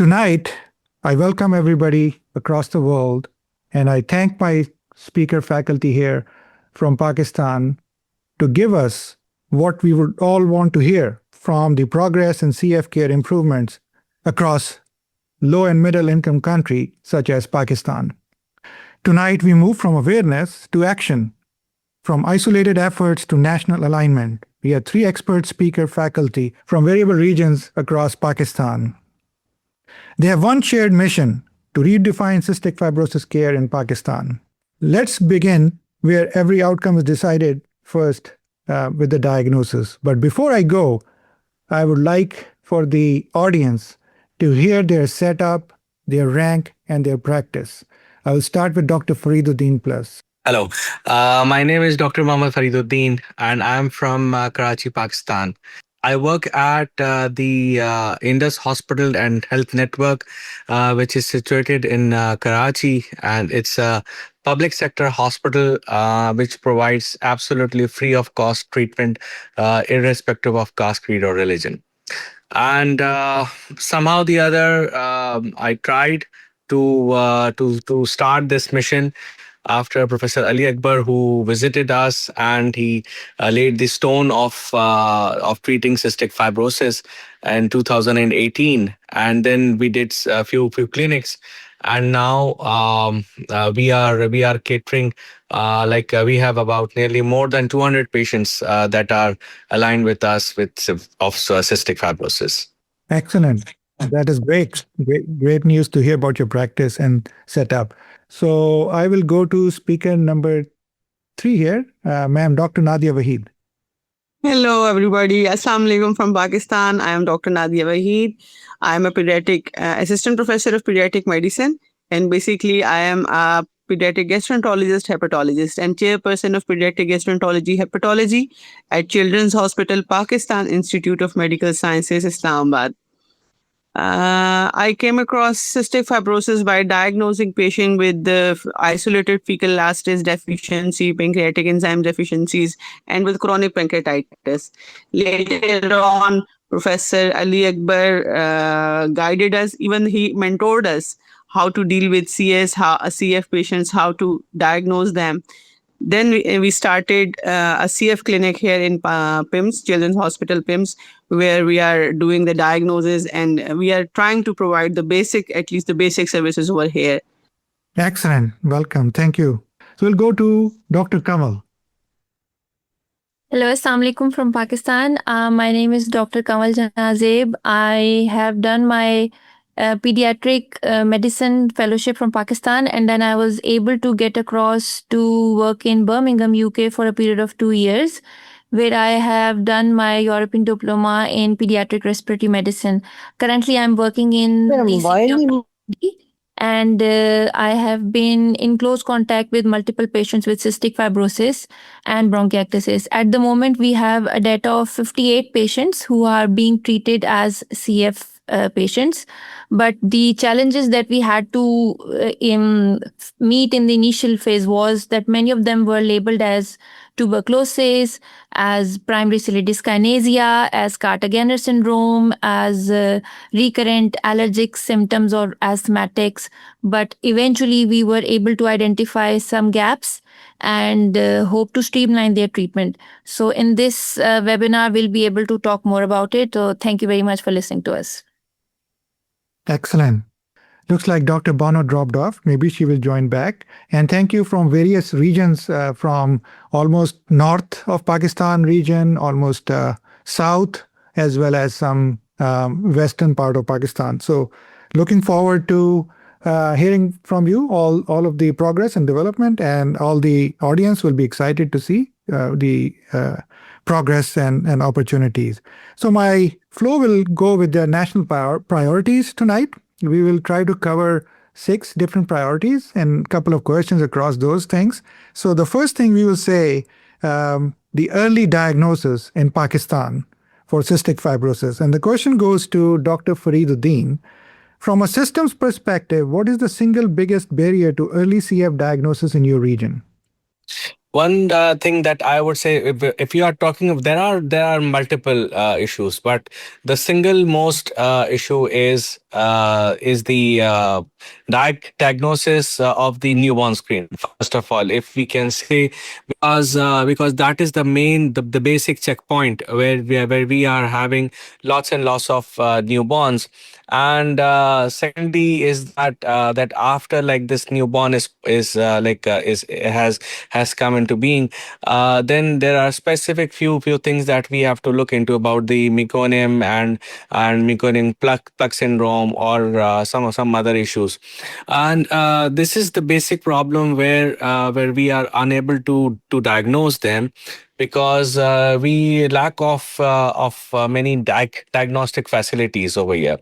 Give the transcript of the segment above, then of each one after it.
Tonight, I welcome everybody across the world, and I thank my speaker faculty here from Pakistan to give us what we would all want to hear from the progress in CF care improvements across low and middle income countries such as Pakistan. Tonight, we move from awareness to action, from isolated efforts to national alignment. We have three expert speaker faculty from variable regions across Pakistan. They have one shared mission to redefine cystic fibrosis care in Pakistan. Let's begin where every outcome is decided first with the diagnosis. But before I go, I would like for the audience to hear their setup, their rank, and their practice. I will start with Dr. Fareeduddin plus. Hello, my name is Dr. Mohammad Fareeduddin, and I'm from Karachi, Pakistan. I work at the Indus Hospital and Health Network, which is situated in Karachi, and it's a public sector hospital which provides absolutely free of cost treatment, irrespective of caste, creed, or religion. And somehow the other, I tried to start this mission after Professor Ali Akbar, who visited us, and he laid the stone of treating cystic fibrosis in 2018, and then we did a few clinics, and now we are catering we have about nearly more than 200 patients that are aligned with us with cystic fibrosis. Excellent. That is great. Great news to hear about your practice and setup. So I will go to speaker number 3 here, ma'am, Dr. Nadia Waheed. Hello, everybody. Assalamu alaikum from Pakistan. I am Dr. Nadia Waheed. I am a pediatric assistant professor of pediatric medicine. And basically, I am a pediatric gastroenterologist, hepatologist, and chairperson of pediatric gastroenterology, hepatology at Children's Hospital, Pakistan Institute of Medical Sciences, Islamabad. I came across cystic fibrosis by diagnosing patient with the isolated fecal elastase deficiency, pancreatic enzyme deficiencies, and with chronic pancreatitis. Later on, Professor Ali Akbar guided us, even he mentored us how to deal with CF patients, how to diagnose them. Then we started a CF clinic here in PIMS, Children's Hospital PIMS, where we are doing the diagnosis, and we are trying to provide at least the basic services over here. Excellent. Welcome. Thank you. So we'll go to Dr. Kamal. Hello, Assalamu alaikum from Pakistan. My name is Dr. Kamal Janazeb. I have done my pediatric medicine fellowship from Pakistan, and then I was able to get across to work in Birmingham, UK for a period of 2 years, where I have done my European diploma in pediatric respiratory medicine. Currently, I'm working in the and I have been in close contact with multiple patients with cystic fibrosis and bronchiectasis. At the moment, we have a data of 58 patients who are being treated as CF patients. But the challenges that we had to meet in the initial phase was that many of them were labeled as tuberculosis, as primary ciliary dyskinesia, as Carter-Gardner syndrome, as recurrent allergic symptoms or asthmatics. But eventually we were able to identify some gaps and hope to streamline their treatment. So in this webinar, we'll be able to talk more about it. So thank you very much for listening to us. Excellent. Looks like Dr. Bano dropped off. Maybe she will join back. And thank you from various regions, from almost north of Pakistan region, almost south, as well as some western part of Pakistan. So looking forward to hearing from you all of the progress and development, and all the audience will be excited to see the progress and opportunities. So my flow will go with the national priorities tonight. We will try to cover 6 different priorities and a couple of questions across those things. So the first thing we will say, the early diagnosis in Pakistan for cystic fibrosis. And the question goes to Dr. Fareeduddin. From a systems perspective, what is the single biggest barrier to early CF diagnosis in your region? One thing that I would say, if you are talking of, there are multiple issues, but the single most issue is the diagnosis of the newborn screen. First of all, if we can say, because that is the main, the basic checkpoint where we are having lots and lots of newborns. And secondly is that after like this newborn is has come into being, then there are specific few things that we have to look into about the meconium and meconium plug syndrome, or some other issues. And this is the basic problem where we are unable to diagnose them, because we lack of many diagnostic facilities over here.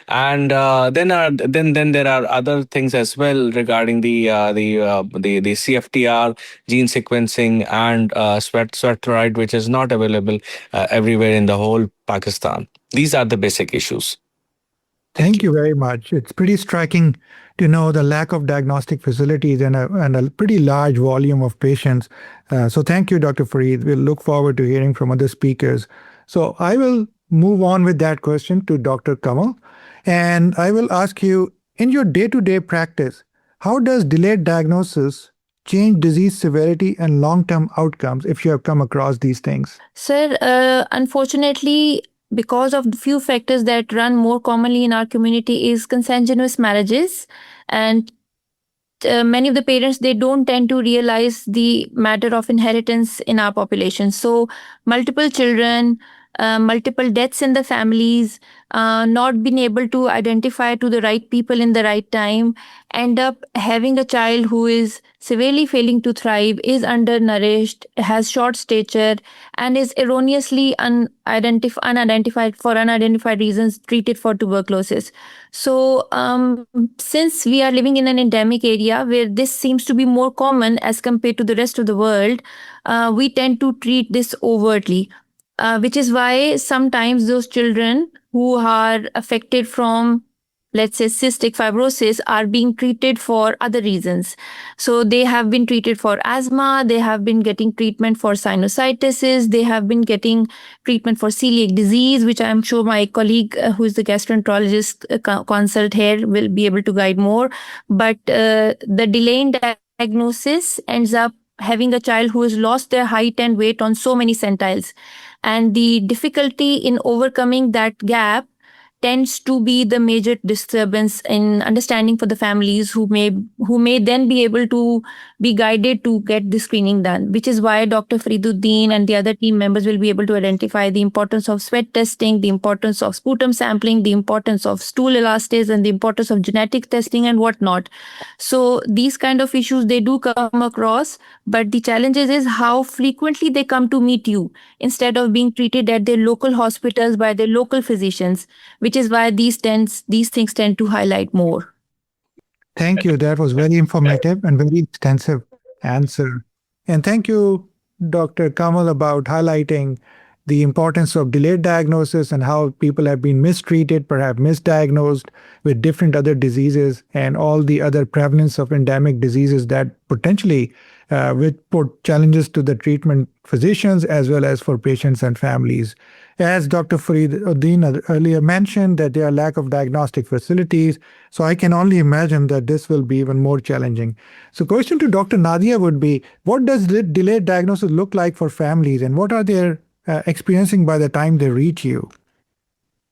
And then there are other things as well regarding the CFTR gene sequencing and sweaterite, which is not available everywhere in the whole Pakistan. These are the basic issues. Thank you very much. It's pretty striking to know the lack of diagnostic facilities and a pretty large volume of patients. So thank you, Dr. Fareed. We'll look forward to hearing from other speakers. So I will move on with that question to Dr. Kamal. And I will ask you, in your day-to-day practice, how does delayed diagnosis change disease severity and long-term outcomes if you have come across these things? Sir, unfortunately, because of the few factors that run more commonly in our community is consanguineous marriages, and many of the parents, they don't tend to realize the matter of inheritance in our population. So multiple children, multiple deaths in the families, not being able to identify to the right people in the right time, end up having a child who is severely failing to thrive, is undernourished, has short stature, and is erroneously unidentified for unidentified reasons treated for tuberculosis. So since we are living in an endemic area where this seems to be more common as compared to the rest of the world, we tend to treat this overtly. Which is why sometimes those children who are affected from, let's say, cystic fibrosis are being treated for other reasons. So they have been treated for asthma, they have been getting treatment for sinusitis, they have been getting treatment for celiac disease, which I'm sure my colleague who is the gastroenterologist consult here will be able to guide more. But the delayed diagnosis ends up having a child who has lost their height and weight on so many centiles. And the difficulty in overcoming that gap tends to be the major disturbance in understanding for the families who may then be able to be guided to get the screening done, which is why Dr. Fareeduddin and the other team members will be able to identify the importance of sweat testing, the importance of sputum sampling, the importance of stool elastase, and the importance of genetic testing and whatnot. So these kind of issues, they do come across, but the challenges is how frequently they come to meet you instead of being treated at their local hospitals by their local physicians, which is why these things tend to highlight more. Thank you. That was very informative and very extensive answer. And thank you, Dr. Kamal, about highlighting the importance of delayed diagnosis and how people have been mistreated, perhaps misdiagnosed with different other diseases and all the other prevalence of endemic diseases that potentially would put challenges to the treatment physicians as well as for patients and families. As Dr. Fareeduddin earlier mentioned, that there are lack of diagnostic facilities, so I can only imagine that this will be even more challenging. So question to Dr. Nadia would be, what does delayed diagnosis look like for families, and what are they experiencing by the time they reach you?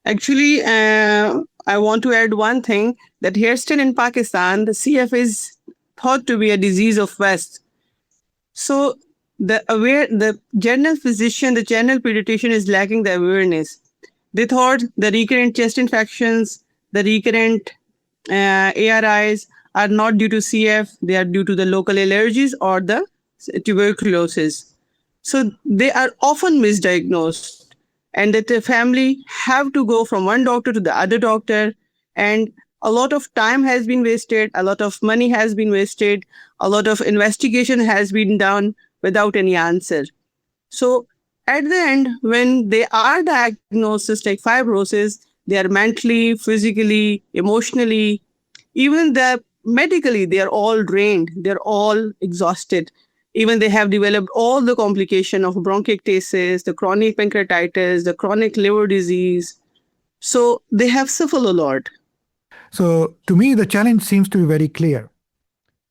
Actually, I want to add one thing, that here still in Pakistan, the CF is thought to be a disease of West. So the general physician, the general pediatrician is lacking the awareness. They thought the recurrent chest infections, the recurrent ARIs are not due to CF, they are due to the local allergies or the tuberculosis. So they are often misdiagnosed, and that the family have to go from one doctor to the other doctor, and a lot of time has been wasted, a lot of money has been wasted, a lot of investigation has been done without any answer. So at the end, when they are diagnosed with cystic fibrosis, they are mentally, physically, emotionally, even medically, they are all drained, they're all exhausted. Even they have developed all the complication of bronchiectasis, the chronic pancreatitis, the chronic liver disease. So they have suffered a lot. So to me, the challenge seems to be very clear.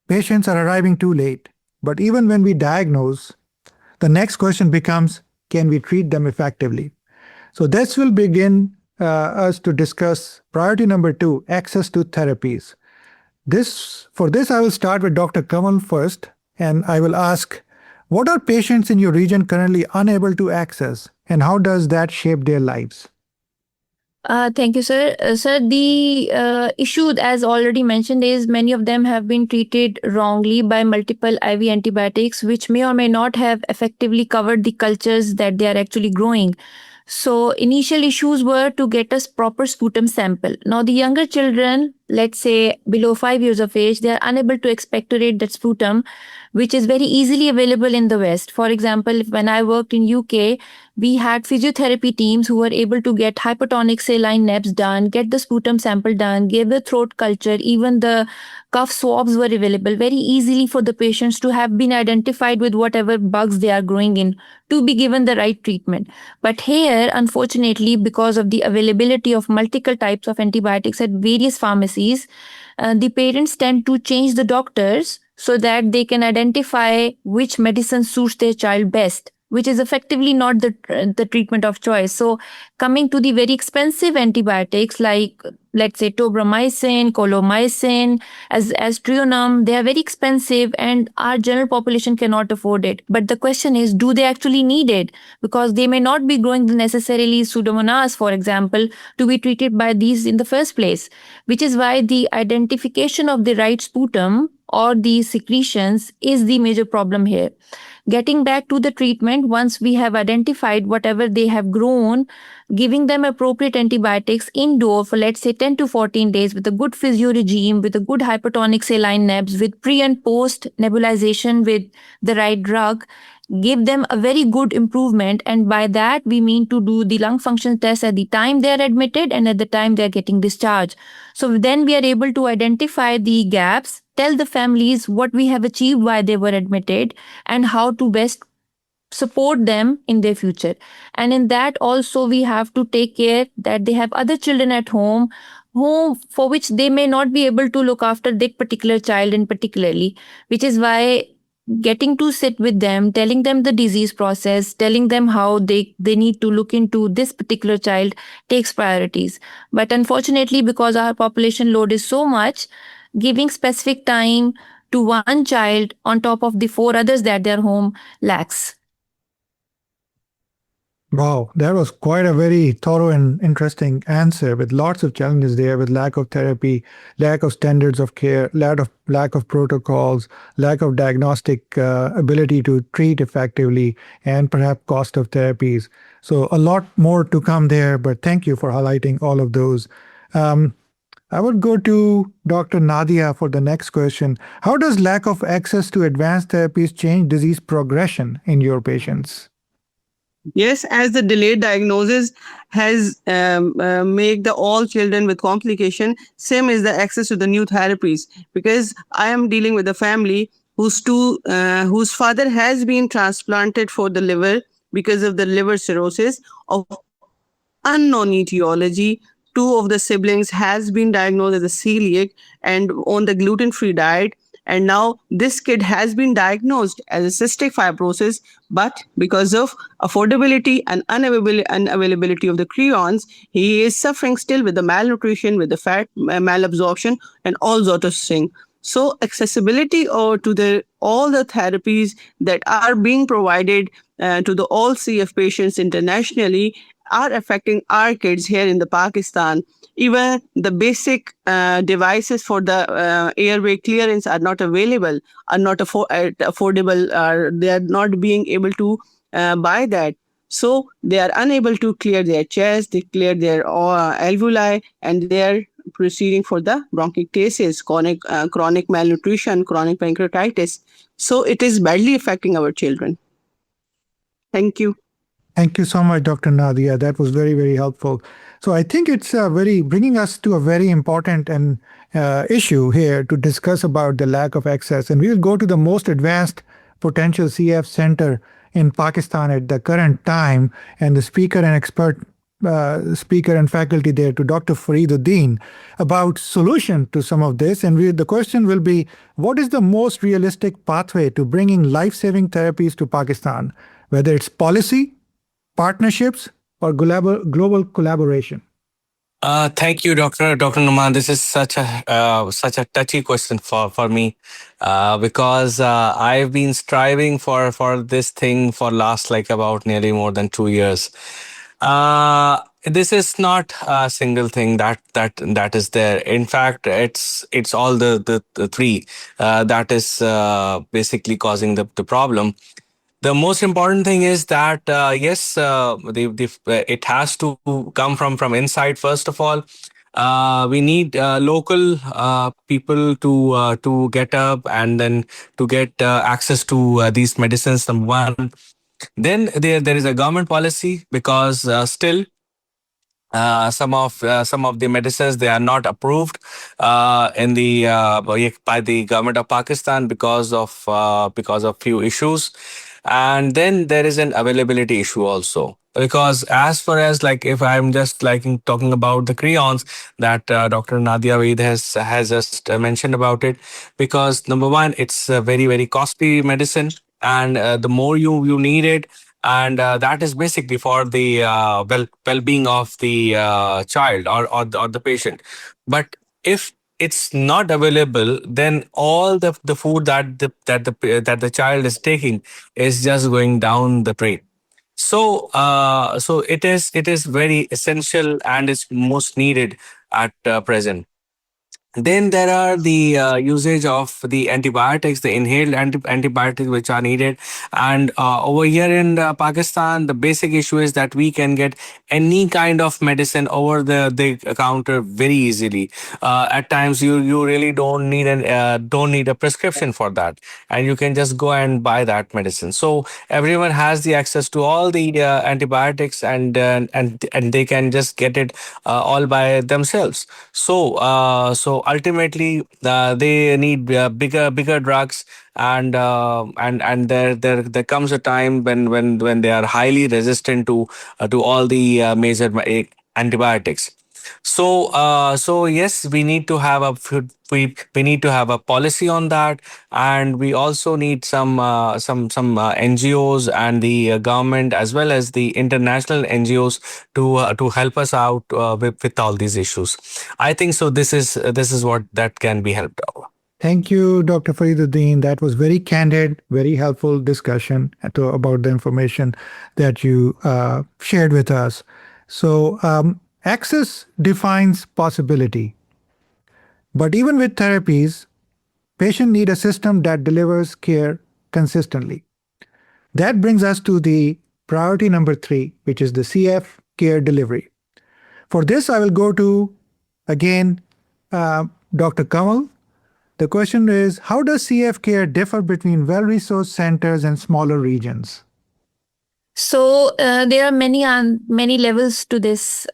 Patients are arriving too late, but even when we diagnose, the next question becomes, can we treat them effectively? So this will begin us to discuss priority number 2, access to therapies. For this, I will start with Dr. Kamal first, and I will ask, what are patients in your region currently unable to access, and how does that shape their lives? Thank you, sir. Sir, the issue, as already mentioned, is many of them have been treated wrongly by multiple IV antibiotics, which may or may not have effectively covered the cultures that they are actually growing. So initial issues were to get us proper sputum sample. Now the younger children, let's say below 5 years of age, they are unable to expectorate that sputum, which is very easily available in the West. For example, when I worked in UK, we had physiotherapy teams who were able to get hypertonic saline nebs done, get the sputum sample done, give the throat culture, even the cough swabs were available very easily for the patients to have been identified with whatever bugs they are growing in to be given the right treatment. But here, unfortunately, because of the availability of multiple types of antibiotics at various pharmacies, the parents tend to change the doctors so that they can identify which medicine suits their child best, which is effectively not the treatment of choice. So coming to the very expensive antibiotics like, let's say, tobramycin, colomycin, as Trionum, they are very expensive and our general population cannot afford it. But the question is, do they actually need it? Because they may not be growing necessarily Pseudomonas, for example, to be treated by these in the first place, which is why the identification of the right sputum or the secretions is the major problem here. Getting back to the treatment, once we have identified whatever they have grown, giving them appropriate antibiotics indoor for, let's say, 10 to 14 days with a good physio regime, with a good hypertonic saline nebs, with pre and post nebulization with the right drug, give them a very good improvement. And by that, we mean to do the lung function test at the time they are admitted and at the time they are getting discharged. So then we are able to identify the gaps, tell the families what we have achieved while they were admitted, and how to best support them in their future. And in that also we have to take care that they have other children at home for which they may not be able to look after that particular child in particularly, which is why getting to sit with them, telling them the disease process, telling them how they need to look into this particular child takes priorities. But unfortunately, because our population load is so much, giving specific time to one child on top of the 4 others that they're home lacks. Wow, that was quite a very thorough and interesting answer with lots of challenges there, with lack of therapy, lack of standards of care, lack of protocols, lack of diagnostic ability to treat effectively, and perhaps cost of therapies. So a lot more to come there, but thank you for highlighting all of those. I would go to Dr. Nadia for the next question. How does lack of access to advanced therapies change disease progression in your patients? Yes, as the delayed diagnosis has made the all children with complication, same is the access to the new therapies. Because I am dealing with a family whose father has been transplanted for the liver because of the liver cirrhosis of unknown etiology. 2 of the siblings has been diagnosed as a celiac and on the gluten-free diet. And now this kid has been diagnosed as a cystic fibrosis, but because of affordability and unavailability of the crayons, he is suffering still with the malnutrition, with the fat malabsorption, and all sorts of things. So accessibility to all the therapies that are being provided to the all CF patients internationally are affecting our kids here in the Pakistan. Even the basic devices for the airway clearance are not available, are not affordable, they are not being able to buy that. So they are unable to clear their chest, they clear their alveoli, and they are proceeding for the bronchiectasis, chronic malnutrition, chronic pancreatitis. So it is badly affecting our children. Thank you. Thank you so much, Dr. Nadia. That was very, very helpful. So I think it's bringing us to a very important issue here to discuss about the lack of access. And we'll go to the most advanced potential CF center in Pakistan at the current time, and the speaker and expert speaker and faculty there, to Dr. Fareeduddin, about solution to some of this. And the question will be, what is the most realistic pathway to bringing life-saving therapies to Pakistan, whether it's policy, partnerships, or global collaboration? Thank you, Dr. Nauman. This is such a touchy question for me, because I've been striving for this thing for last like about nearly more than 2 years. This is not a single thing that is there. In fact, it's all the three that is basically causing the problem. The most important thing is that yes, it has to come from inside. First of all, we need local people to get up and then to get access to these medicines. Number one. Then there is a government policy, because still some of the medicines, they are not approved in the by the government of Pakistan because of few issues. And then there is an availability issue also, because as far as like, if I'm just like talking about the crayons that Dr. Nadia has just mentioned about it, because number one, it's a very costly medicine, and the more you need it, and that is basically for the well-being of the child or the patient. But if it's not available, then all the food that the child is taking is just going down the drain. So so it is very essential, and it's most needed at present. Then there are the usage of the antibiotics, the inhaled antibiotics which are needed. And over here in Pakistan, the basic issue is that we can get any kind of medicine over the counter very easily. At times, you really don't need a prescription for that, and you can just go and buy that medicine. So everyone has the access to all the antibiotics, and they can just get it all by themselves. So ultimately, they need bigger drugs, and there comes a time when they are highly resistant to all the major antibiotics. So yes, we need to have we need to have a policy on that, and we also need some NGOs and the government, as well as the international NGOs, to help us out with all these issues. I think so. This is what that can be helped out. Thank you, Dr. Fareeduddin. That was very candid, very helpful discussion about the information that you shared with us. So access defines possibility. But even with therapies, patients need a system that delivers care consistently. That brings us to the priority number 3, which is the CF care delivery. For this, I will go to, again, Dr. Kamal. The question is, how does CF care differ between well-resourced centers and smaller regions? So there are many levels to this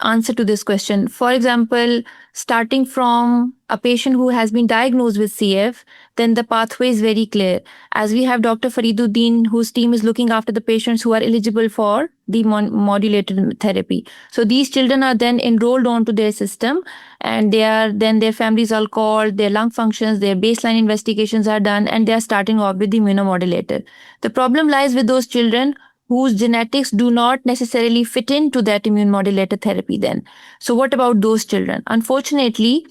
answer to this question. For example, starting from a patient who has been diagnosed with CF, then the pathway is very clear. As we have Dr. Fareeduddin, whose team is looking after the patients who are eligible for the modulated therapy. So these children are then enrolled onto their system, and then their families are called, their lung functions, their baseline investigations are done, and they are starting off with the immunomodulator. The problem lies with those children whose genetics do not necessarily fit into that immune modulator therapy then. So what about those children? Unfortunately,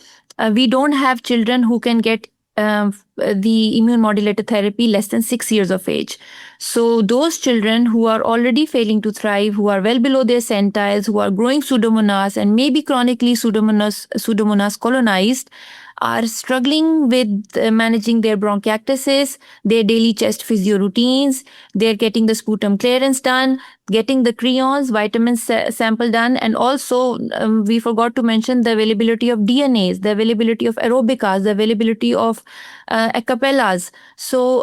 we don't have children who can get the immune modulator therapy less than 6 years of age. So those children who are already failing to thrive, who are well below their centiles, who are growing Pseudomonas and maybe chronically Pseudomonas colonized, are struggling with managing their bronchiectasis, their daily chest physio routines, they're getting the sputum clearance done, getting the crayons, vitamin sample done, and also we forgot to mention the availability of DNAs, the availability of aerobicas, the availability of acapellas. So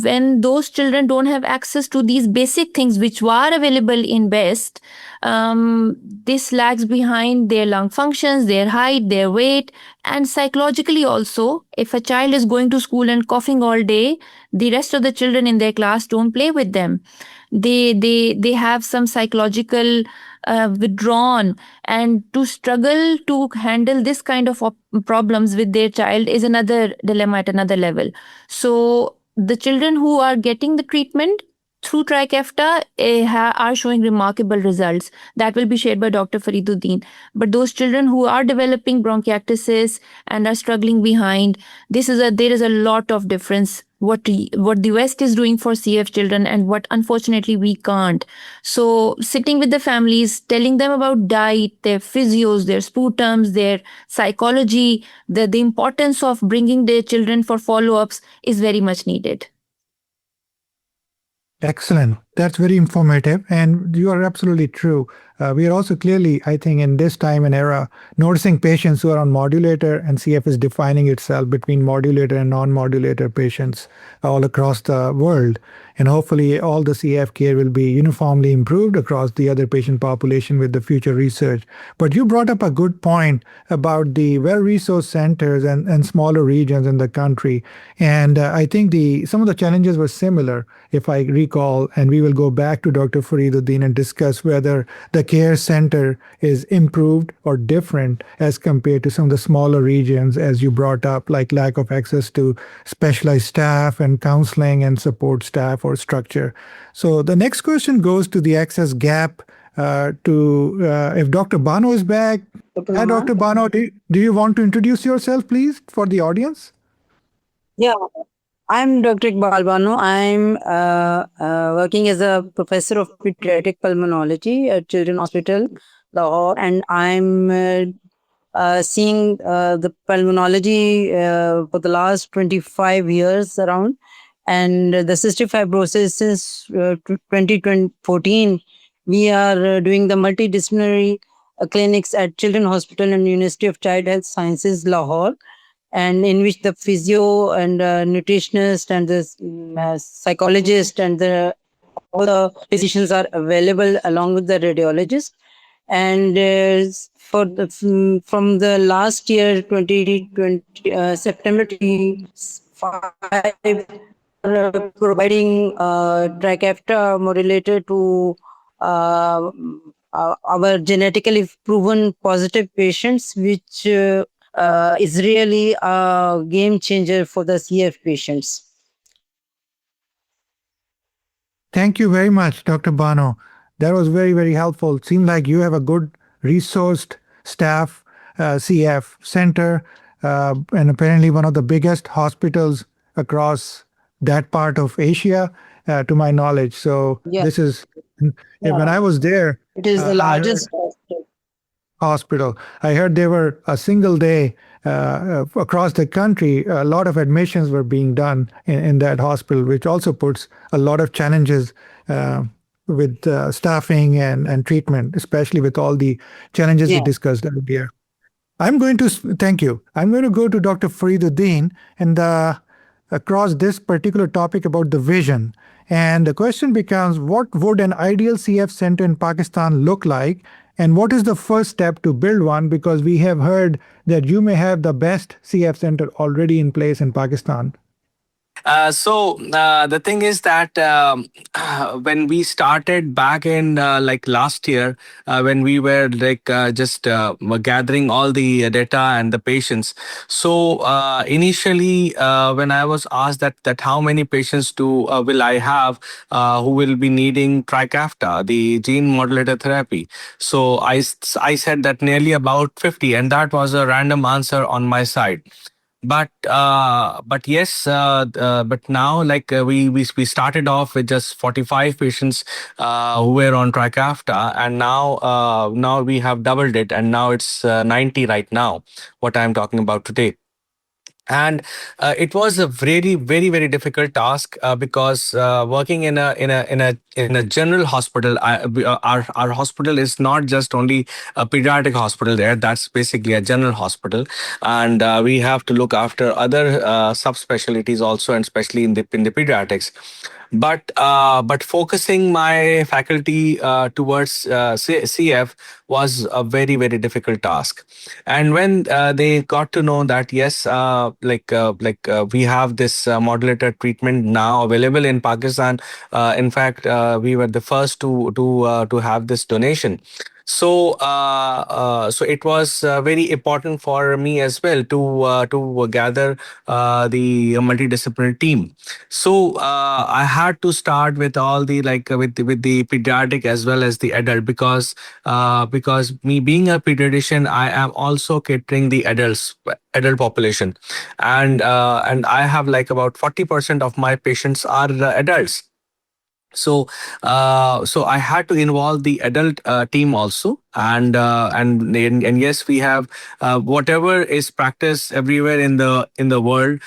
when those children don't have access to these basic things which are available in West, this lags behind their lung functions, their height, their weight, and psychologically also. If a child is going to school and coughing all day, the rest of the children in their class don't play with them. They have some psychological withdrawn, and to struggle to handle this kind of problems with their child is another dilemma at another level. So the children who are getting the treatment through Trikafta are showing remarkable results that will be shared by Dr. Fareeduddin. But those children who are developing bronchiectasis and are struggling behind, there is a lot of difference what the West is doing for CF children and what unfortunately we can't. So sitting with the families, telling them about diet, their physios, their sputums, their psychology, the importance of bringing their children for follow-ups is very much needed. Excellent. That's very informative. And you are absolutely true. We are also clearly, I think, in this time and era, noticing patients who are on modulator, and CF is defining itself between modulator and non-modulator patients all across the world. And hopefully all the CF care will be uniformly improved across the other patient population with the future research. But you brought up a good point about the well-resourced centers and smaller regions in the country. And I think some of the challenges were similar, if I recall, and we will go back to Dr. Fareeduddin and discuss whether the care center is improved or different as compared to some of the smaller regions, as you brought up, like lack of access to specialized staff and counseling and support staff or structure. So the next question goes to the access gap. If Dr. Bano is back. Hi, Dr. Bano, do you want to introduce yourself, please, for the audience? Yeah, I'm Dr. Iqbal Bano. I'm working as a professor of pediatric pulmonology at Children's Hospital, Lahore, and I'm seeing the pulmonology for the last 25 years around. And the cystic fibrosis since 2014, we are doing the multidisciplinary clinics at Children's Hospital and University of Child Health Sciences, Lahore, and in which the physio and nutritionist and the psychologist and all the physicians are available along with the radiologist. And from the last year, 2020, September 25, providing Trikafta modulator to our genetically proven positive patients, which is really a game changer for the CF patients. Thank you very much, Dr. Bano. That was very, very helpful. It seemed like you have a good resourced staff, CF center, and apparently one of the biggest hospitals across that part of Asia, to my knowledge. So this is, when I was there, it is the largest hospital. I heard there were a single day across the country, a lot of admissions were being done in that hospital, which also puts a lot of challenges with staffing and treatment, especially with all the challenges we discussed earlier. Thank you. I'm going to go to Dr. Fareeduddin and across this particular topic about the vision. And the question becomes, what would an ideal CF center in Pakistan look like? And what is the first step to build one? Because we have heard that you may have the best CF center already in place in Pakistan. So the thing is that when we started back in like last year, when we were like just gathering all the data and the patients. So initially, when I was asked that how many patients will I have who will be needing Trikafta, the gene modulator therapy. So I said that nearly about 50, and that was a random answer on my side. But yes, but now like we started off with just 45 patients who were on Trikafta, and now we have doubled it, and now it's 90 right now. What I'm talking about today. And it was a very difficult task, because working in a general hospital, our hospital is not just only a pediatric hospital there. That's basically a general hospital, and we have to look after other subspecialties also, and especially in the pediatrics. But focusing my faculty towards CF was a very difficult task. And when they got to know that yes, we have this modulator treatment now available in Pakistan. In fact, we were the first to have this donation. So it was very important for me as well to gather the multidisciplinary team. So I had to start with all the with the pediatric as well as the adult, because me being a pediatrician, I am also catering the adult population, and I have like about 40% of my patients are adults. So I had to involve the adult team also, and yes, we have whatever is practiced everywhere in the world,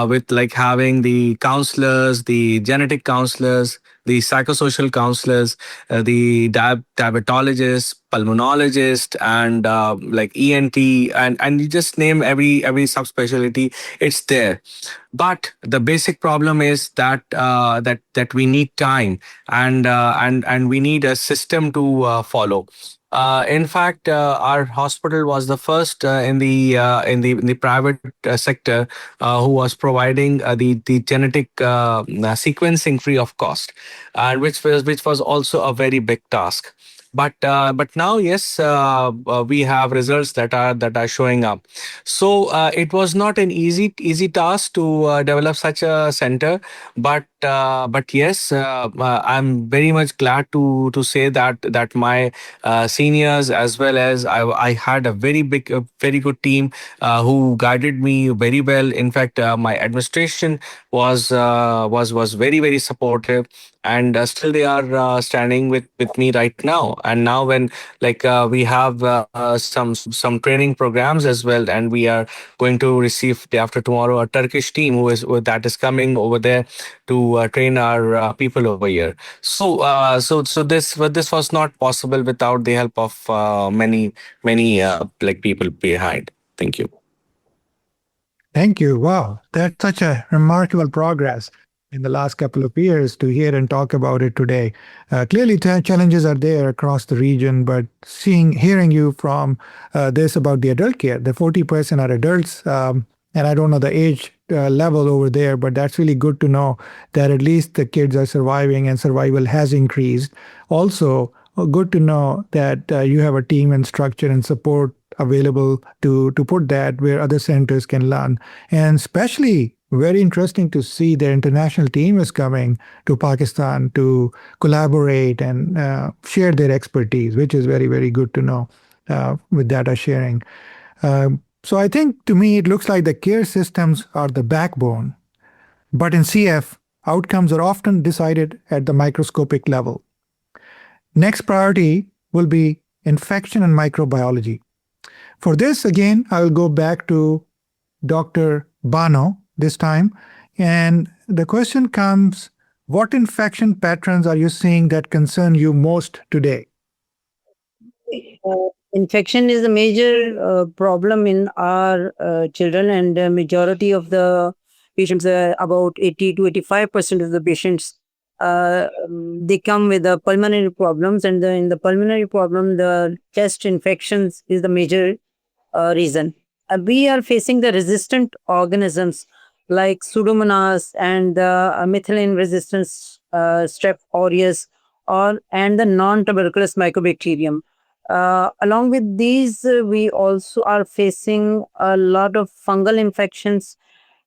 with like having the counselors, the genetic counselors, the psychosocial counselors, the diabetologists, pulmonologist, and like ENT, and you just name every subspecialty, it's there. But the basic problem is that we need time, and we need a system to follow. In fact, our hospital was the first in the private sector who was providing the genetic sequencing free of cost, and which was also a very big task. But now, yes, we have results that are showing up. So it was not an easy task to develop such a center, but yes, I'm very much glad to say that my seniors, as well as I had a very good team who guided me very well. In fact, my administration was very supportive, and still they are standing with me right now. And now when we have some training programs as well, and we are going to receive day after tomorrow a Turkish team that is coming over there to train our people over here. So this was not possible without the help of many people behind. Thank you. Thank you. Wow, that's such a remarkable progress in the last couple of years to hear and talk about it today. Clearly, challenges are there across the region, but hearing you from this about the adult care, the 40% are adults, and I don't know the age level over there, but that's really good to know that at least the kids are surviving and survival has increased. Also, good to know that you have a team and structure and support available to put that where other centers can learn. And especially very interesting to see the international team is coming to Pakistan to collaborate and share their expertise, which is very good to know with data sharing. So I think to me, it looks like the care systems are the backbone, but in CF, outcomes are often decided at the microscopic level. Next priority will be infection and microbiology. For this, again, I will go back to Dr. Bano this time. And the question comes, what infection patterns are you seeing that concern you most today? Infection is a major problem in our children, and the majority of the patients, about 80 to 85% of the patients, they come with the pulmonary problems, and in the pulmonary problem, the chest infections is the major reason. We are facing the resistant organisms like Pseudomonas and the methicillin resistance Strep aureus and the non-tuberculous mycobacterium. Along with these, we also are facing a lot of fungal infections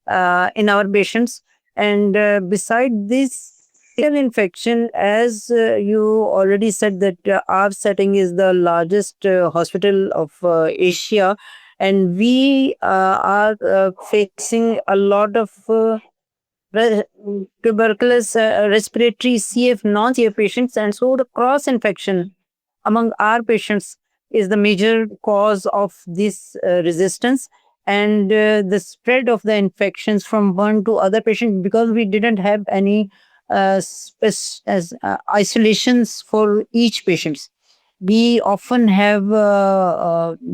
in our patients. And beside this infection, as you already said, that our setting is the largest hospital of Asia, and we are facing a lot of tuberculous respiratory CF, non-CF patients, and so the cross infection among our patients is the major cause of this resistance. and the spread of the infections from one to other patient, because we didn't have any isolations for each patient. We often have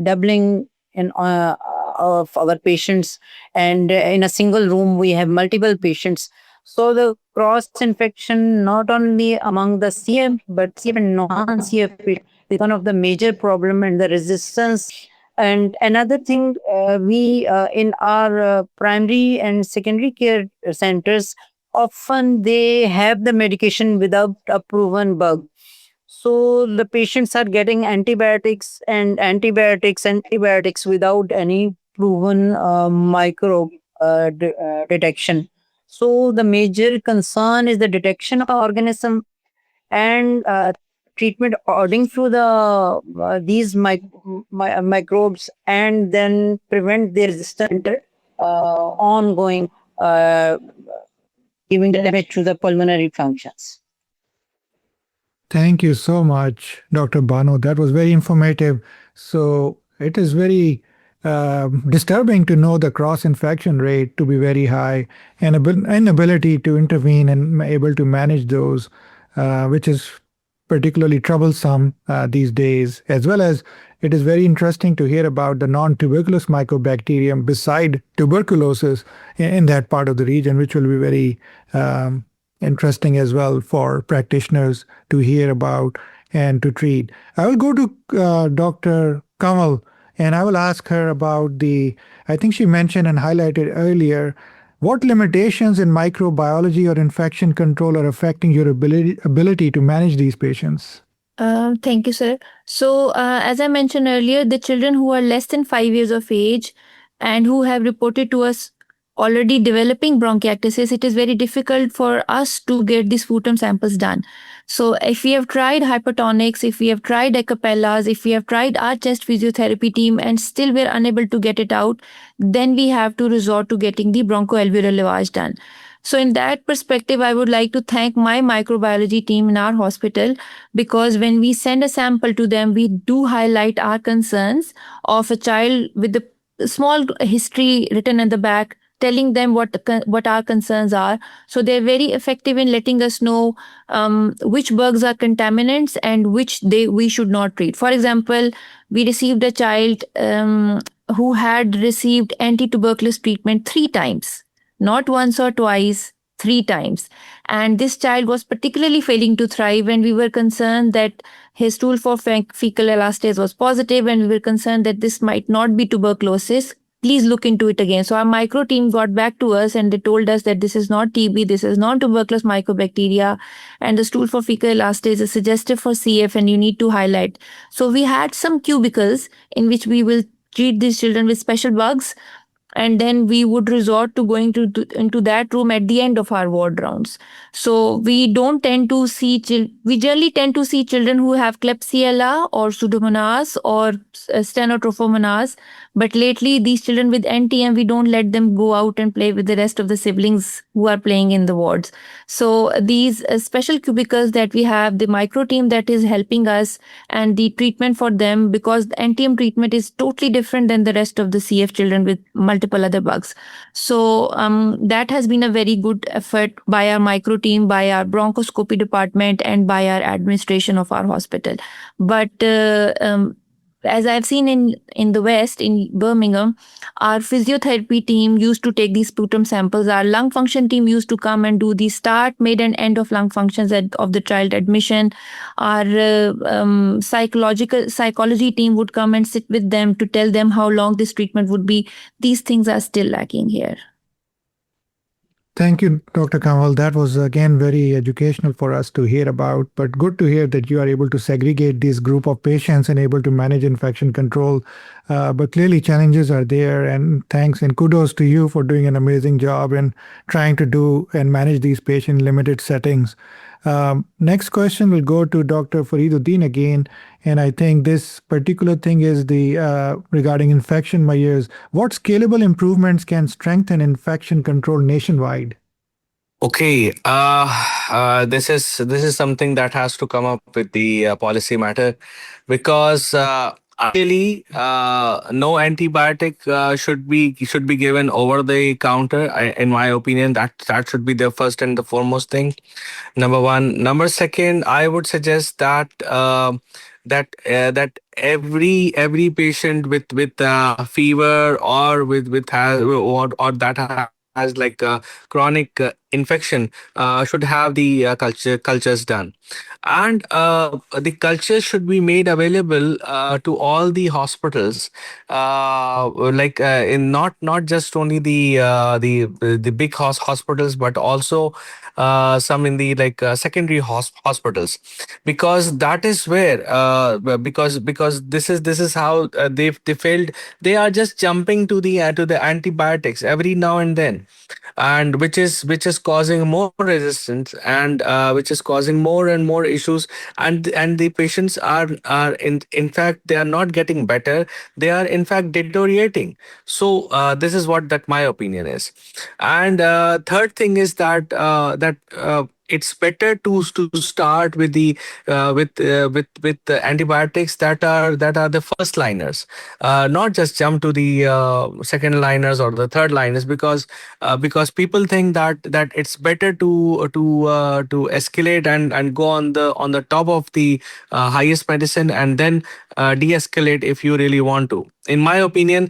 doubling in of our patients, and in a single room we have multiple patients. So the cross infection not only among the CF but CF and non-CF is one of the major problem, and the resistance. And another thing, we in our primary and secondary care centers, often they have the medication without a proven bug. So the patients are getting antibiotics and antibiotics without any proven microbe detection. So the major concern is the detection of organism and treatment according to the these microbes, and then prevent their resistant ongoing giving damage to the pulmonary functions. Thank you so much, Dr. Bano. That was very informative. So it is very disturbing to know the cross-infection rate to be very high and inability to intervene and able to manage those, which is particularly troublesome these days, as well as it is very interesting to hear about the non-tuberculous mycobacterium beside tuberculosis in that part of the region, which will be very interesting as well for practitioners to hear about and to treat. I will go to Dr. Kamal and I will ask her about I think she mentioned and highlighted earlier, what limitations in microbiology or infection control are affecting your ability to manage these patients? Thank you, sir. So, as I mentioned earlier, the children who are less than 5 years of age and who have reported to us already developing bronchiectasis, it is very difficult for us to get these sputum samples done. So if we have tried hypertonics, if we have tried acapellas, if we have tried our chest physiotherapy team and still we're unable to get it out, then we have to resort to getting the bronchoalveolar lavage done. So in that perspective, I would like to thank my microbiology team in our hospital, because when we send a sample to them, we do highlight our concerns of a child with the small history written at the back, telling them what our concerns are. So they're very effective in letting us know which bugs are contaminants and which we should not treat. For example, we received a child who had received anti-tuberculosis treatment 3 times, not once or twice, 3 times. And this child was particularly failing to thrive, and we were concerned that his stool for fecal elastase was positive, and we were concerned that this might not be tuberculosis. Please look into it again. So our micro team got back to us and they told us that this is not TB, this is not tuberculous mycobacteria, and the stool for fecal elastase is suggestive for CF and you need to highlight. So we had some cubicles in which we will treat these children with special bugs, and then we would resort to going into that room at the end of our ward rounds. So we don't tend to see, we generally tend to see children who have Klebsiella or Pseudomonas or Stenotrophomonas, but lately these children with NTM, we don't let them go out and play with the rest of the siblings who are playing in the wards. So these special cubicles that we have, the micro team that is helping us, and the treatment for them, because the NTM treatment is totally different than the rest of the CF children with multiple other bugs. So that has been a very good effort by our micro team, by our bronchoscopy department, and by our administration of our hospital. But as I've seen in the West, in Birmingham, our physiotherapy team used to take these sputum samples. Our lung function team used to come and do the start, mid, and end of lung functions of the child admission. Our psychology team would come and sit with them to tell them how long this treatment would be. These things are still lacking here. Thank you, Dr. Kamal. That was again very educational for us to hear about, but good to hear that you are able to segregate this group of patients and able to manage infection control. But clearly challenges are there, and thanks and kudos to you for doing an amazing job and trying to do and manage these patients in limited settings. Next question will go to Dr. Fareeduddin again, and I think this particular thing is regarding infection measures. What scalable improvements can strengthen infection control nationwide? Okay, this is something that has to come up with the policy matter, because Ideally, no antibiotic should be given over the counter. In my opinion, that should be the first and the foremost thing. Number one. Number second, I would suggest that that every patient with fever or with has or that has like a chronic infection should have the cultures done, and the cultures should be made available to all the hospitals, in not just only the big hospitals, but also some in the secondary hospitals, because that is where because this is how they failed. They are just jumping to the antibiotics every now and then, and which is causing more resistance, and which is causing more and more issues, and the patients are in fact they are not getting better, they are in fact deteriorating. So this is what that my opinion is. And third thing is that it's better to start with the antibiotics that are the first liners, not just jump to the second liners or the third liners, because people think that it's better to escalate and go on the top of the highest medicine, and then de-escalate if you really want to. In my opinion,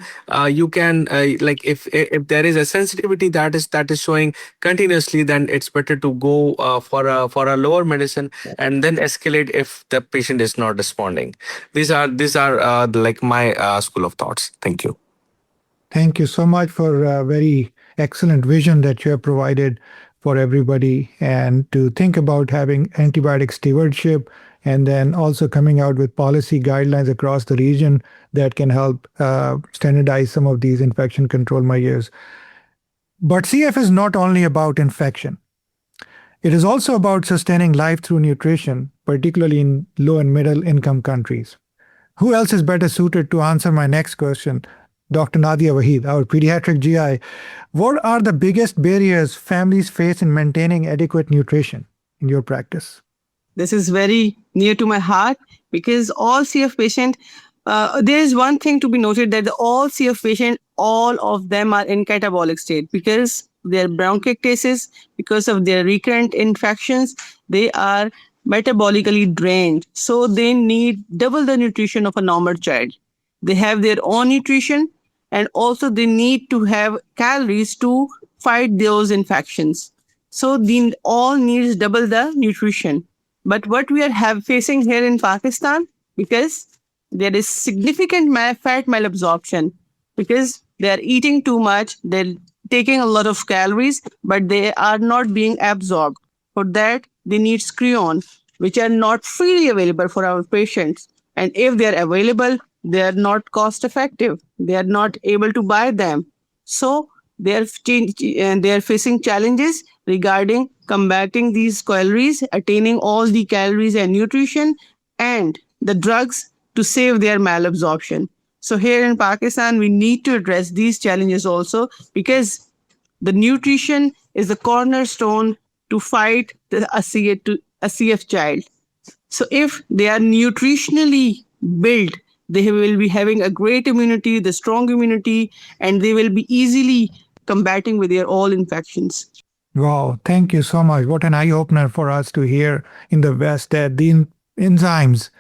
you can if there is a sensitivity that is showing continuously, then it's better to go for a lower medicine and then escalate if the patient is not responding. These are like my school of thoughts. Thank you. Thank you so much for a very excellent vision that you have provided for everybody, and to think about having antibiotic stewardship, and then also coming out with policy guidelines across the region that can help standardize some of these infection control measures. But CF is not only about infection. It is also about sustaining life through nutrition, particularly in low and middle income countries. Who else is better suited to answer my next question? Dr. Nadia Waheed, our pediatric GI. What are the biggest barriers families face in maintaining adequate nutrition in your practice? This is very near to my heart because all CF patient, there is one thing to be noted, that all CF patient, all of them are in catabolic state because their bronchiectasis, because of their recurrent infections, they are metabolically drained. So they need double the nutrition of a normal child. They have their own nutrition, and also they need to have calories to fight those infections. So they all needs double the nutrition. But what we are facing here in Pakistan, because there is significant fat malabsorption, because they are eating too much, they're taking a lot of calories, but they are not being absorbed. For that, they need screon, which are not freely available for our patients. And if they are available, they are not cost effective. They are not able to buy them. So they are facing challenges regarding combating these calories, attaining all the calories and nutrition, and the drugs to save their malabsorption. So here in Pakistan, we need to address these challenges also, because the nutrition is the cornerstone to fight a CF child. So if they are nutritionally built, they will be having a great immunity, the strong immunity, and they will be easily combating with their all infections. Wow, thank you so much. What an eye-opener for us to hear in the West that the enzymes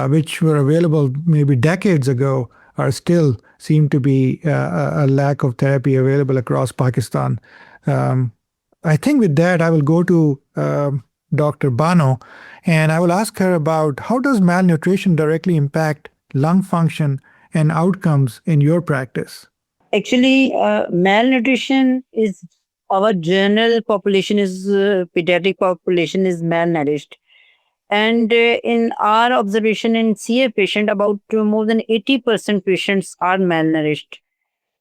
which were available maybe decades ago are still seem to be a lack of therapy available across Pakistan. I think with that, I will go to Dr. Bano, and I will ask her about how does malnutrition directly impact lung function and outcomes in your practice? Actually, malnutrition is, our general population is, pediatric population is malnourished. And in our observation in CA patient, about more than 80% patients are malnourished.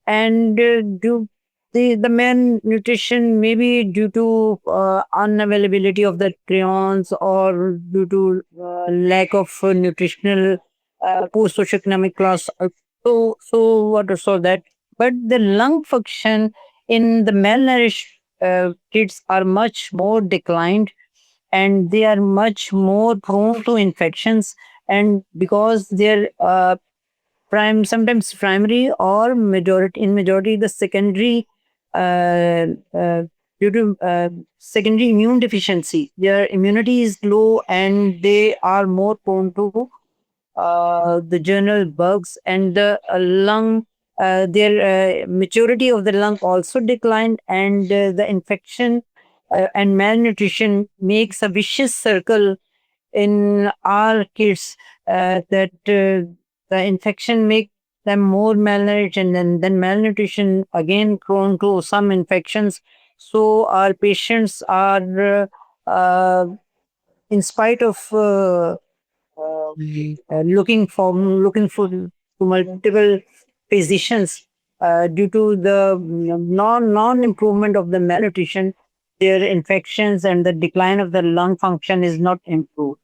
And the malnutrition may be due to unavailability of the crayons, or due to lack of nutritional post socioeconomic class. So what so that. But the lung function in the malnourished kids are much more declined, and they are much more prone to infections. And because their sometimes primary or majority the secondary due to secondary immune deficiency. Their immunity is low and they are more prone to the general bugs, and the lung, their maturity of the lung also declined, and the infection and malnutrition makes a vicious circle in our kids, that the infection make them more malnourished, and then malnutrition again prone to some infections. So our patients are in spite of looking for to multiple physicians, due to the non improvement of the malnutrition, their infections and the decline of the lung function is not improved.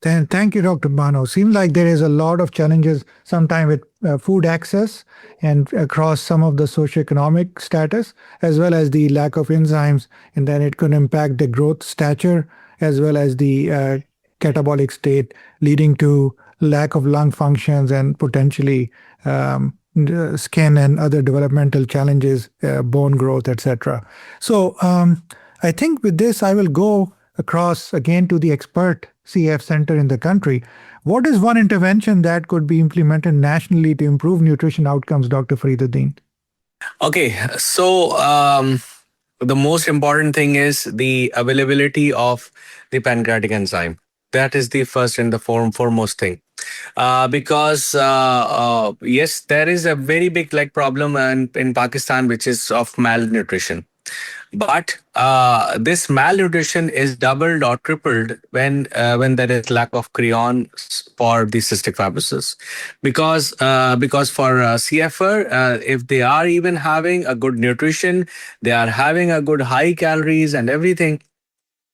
Thank you, Dr. Bano. Seems like there is a lot of challenges sometimes with food access and across some of the socioeconomic status, as well as the lack of enzymes, and then it could impact the growth stature as well as the catabolic state, leading to lack of lung functions and potentially skin and other developmental challenges, bone growth, etc. So I think with this, I will go across again to the expert CF center in the country. What is one intervention that could be implemented nationally to improve nutrition outcomes, Dr. Fareeduddin? Okay, so the most important thing is the availability of the pancreatic enzyme. That is the first and the foremost thing. Because yes, there is a very big problem in Pakistan, which is of malnutrition. But this malnutrition is doubled or tripled when there is lack of creon for the cystic fibrosis, because for CFR, if they are even having a good nutrition, they are having a good high calories and everything.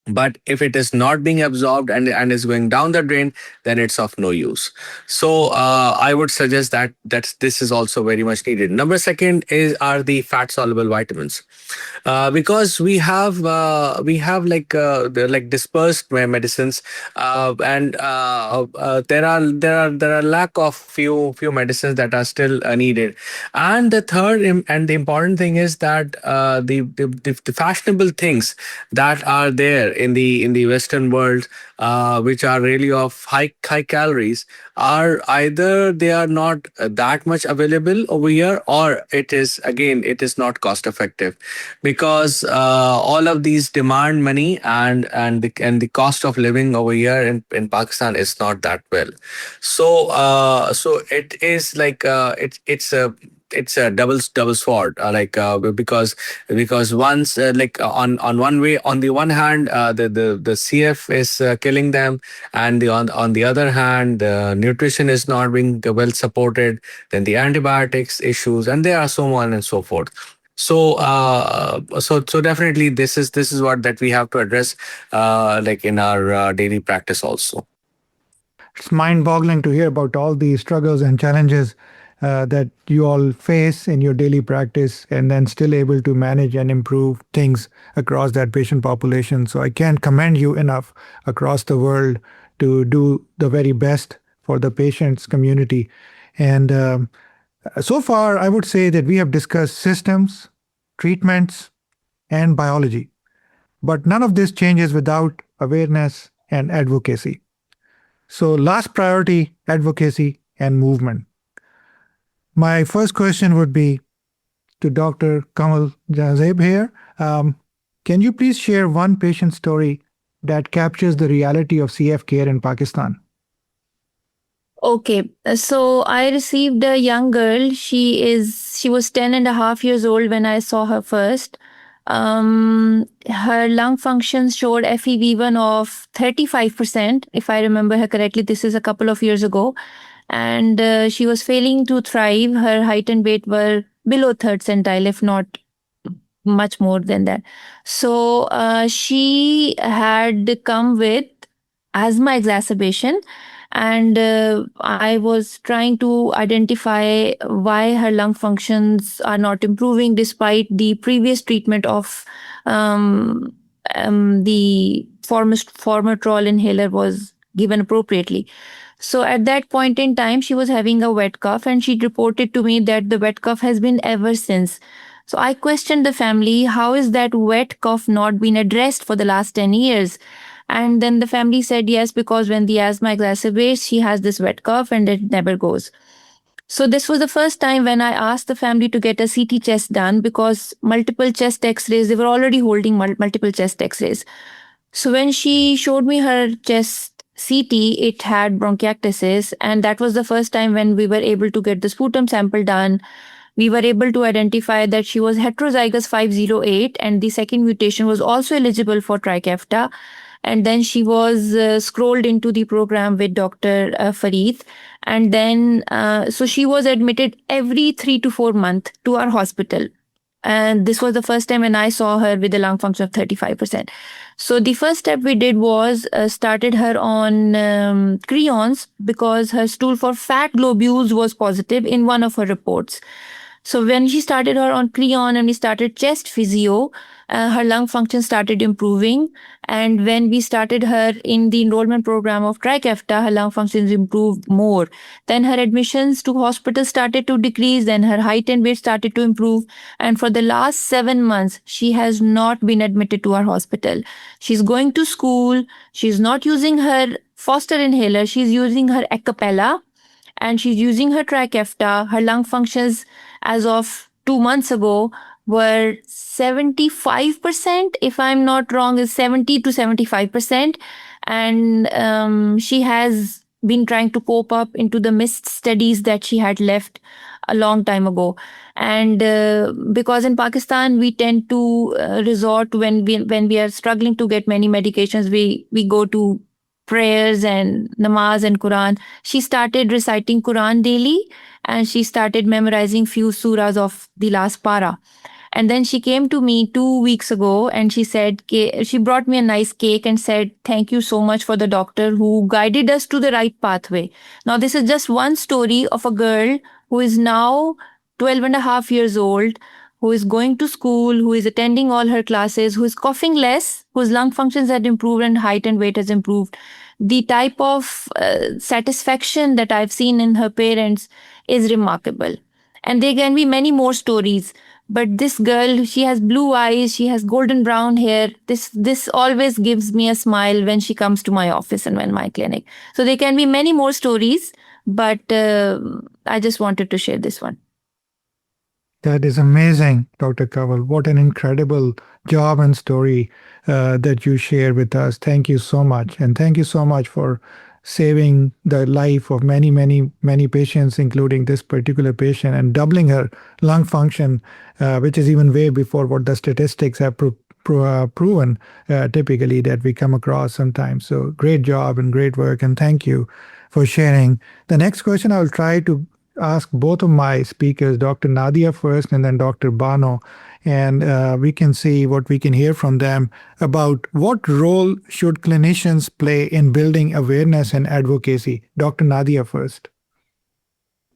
But if it is not being absorbed and is going down the drain, then it's of no use. So I would suggest that this is also very much needed. Number second are the fat soluble vitamins, because we have dispersed medicines, and there are lack of few medicines that are still needed. And the third and the important thing is that the fashionable things that are there in the Western world, which are really of high calories, are either they are not that much available over here, or it is not cost effective, because all of these demand money, and the cost of living over here in Pakistan is not that well. So it is it's a double sword, because once on one way, on the one hand, the CF is killing them, and on the other hand, the nutrition is not being well supported, then the antibiotics issues, and there are so on and so forth. So so definitely this is what that we have to address in our daily practice also. It's mind-boggling to hear about all the struggles and challenges that you all face in your daily practice, and then still able to manage and improve things across that patient population. So I can't commend you enough across the world to do the very best for the patients community. And so far, I would say that we have discussed systems, treatments, and biology. But none of this changes without awareness and advocacy. So last priority, advocacy and movement. My first question would be to Dr. Kamal Jazeb here. Can you please share one patient story that captures the reality of CF care in Pakistan? Okay, so I received a young girl. She was 10 and a half years old when I saw her first. Her lung functions showed FEV1 of 35%, if I remember her correctly. This is a couple of years ago. And she was failing to thrive. Her height and weight were below third centile, if not much more than that. So she had come with asthma exacerbation, and I was trying to identify why her lung functions are not improving despite the previous treatment of the formoterol inhaler was given appropriately. So at that point in time, she was having a wet cough, and she reported to me that the wet cough has been ever since. So I questioned the family, how is that wet cough not been addressed for the last 10 years? And then the family said, yes, because when the asthma exacerbates, she has this wet cough and it never goes. So this was the first time when I asked the family to get a CT chest done, because multiple chest x-rays, they were already holding multiple chest x-rays. So when she showed me her chest CT, it had bronchiectasis, and that was the first time when we were able to get the sputum sample done. We were able to identify that she was heterozygous 508, and the second mutation was also eligible for Trikafta. And then she was scrolled into the program with Dr. Fareed. And then, so she was admitted every 3 to 4 months to our hospital. And this was the first time when I saw her with a lung function of 35%. So the first step we did was started her on creons, because her stool for fat globules was positive in one of her reports. So when she started her on creon and we started chest physio, her lung function started improving. And when we started her in the enrollment program of Trikafta, her lung functions improved more. Then her admissions to hospital started to decrease. Then her height and weight started to improve. And for the last 7 months, she has not been admitted to our hospital. She's going to school. She's not using her Foster inhaler. She's using her Acapella, and she's using her Trikafta. Her lung functions as of 2 months ago were 75%, if I'm not wrong, is 70 to 75%. And she has been trying to cope up into the missed studies that she had left a long time ago. And because in Pakistan, we tend to resort, when we are struggling to get many medications, we go to prayers and namaz and Quran. She started reciting Quran daily, and she started memorizing few surahs of the last para. And then she came to me 2 weeks ago, and she said, she brought me a nice cake and said, thank you so much for the doctor who guided us to the right pathway. Now, this is just one story of a girl who is now 12 and a half years old, who is going to school, who is attending all her classes, who is coughing less, whose lung functions had improved and height and weight has improved. The type of satisfaction that I've seen in her parents is remarkable. And there can be many more stories. But this girl, she has blue eyes, she has golden brown hair. This always gives me a smile when she comes to my office and when my clinic. So there can be many more stories, but I just wanted to share this one. That is amazing, Dr. Kanwal. What an incredible job and story that you share with us. Thank you so much. And thank you so much for saving the life of many, many, many patients, including this particular patient, and doubling her lung function, which is even way before what the statistics have proven typically that we come across sometimes. So great job and great work. And thank you for sharing. The next question I will try to ask both of my speakers, Dr. Nadia first and then Dr. Bano, and we can see what we can hear from them about what role should clinicians play in building awareness and advocacy. Dr. Nadia first.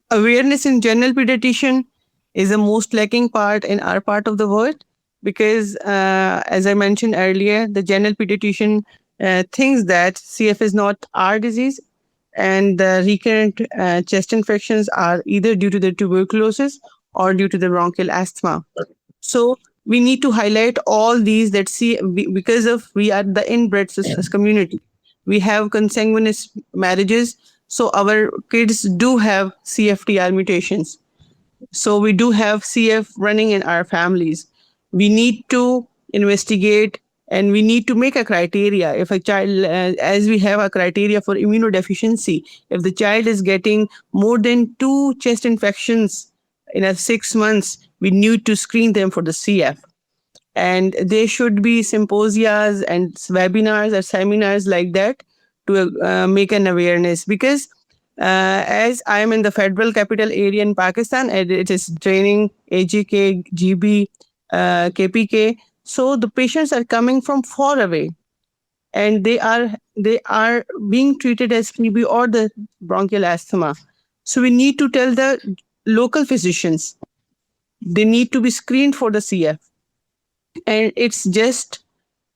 Awareness in general pediatrician is the most lacking part in our part of the world, because as I mentioned earlier, the general pediatrician thinks that CF is not our disease, and the recurrent chest infections are either due to the tuberculosis or due to the bronchial asthma. So we need to highlight all these that because of we are the inbred community. We have consanguineous marriages, so our kids do have CFTR mutations. So we do have CF running in our families. We need to investigate, and we need to make a criteria. If a child, as we have a criteria for immunodeficiency, if the child is getting more than 2 chest infections in 6 months, we need to screen them for the CF. And there should be symposias and webinars or seminars like that to make an awareness, because as I am in the federal capital area in Pakistan, and it is training AJK, GB, KPK. So the patients are coming from far away, and they are being treated as TB or the bronchial asthma. So we need to tell the local physicians they need to be screened for the CF, and it's just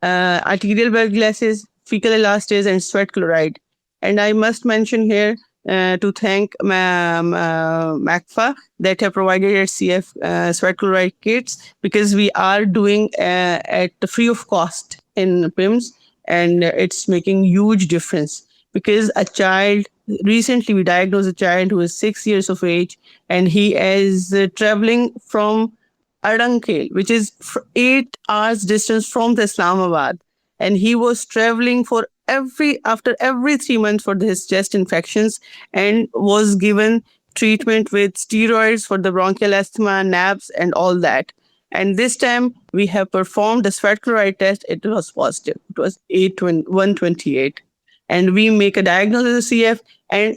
arterial blood gases, fecal elastase, and sweat chloride. And I must mention here to thank MACFA that have provided at CF sweat chloride kits, because we are doing at free of cost in PIMS, and it's making huge difference. Because a child, recently we diagnosed a child who is 6 years of age, and he is traveling from Adankel, which is 8 hours distance from the Islamabad, and he was traveling for after every 3 months for his chest infections, and was given treatment with steroids for the bronchial asthma, NABs, and all that. And this time we have performed the sweat chloride test. It was positive. It was 128, and we make a diagnosis of CF, and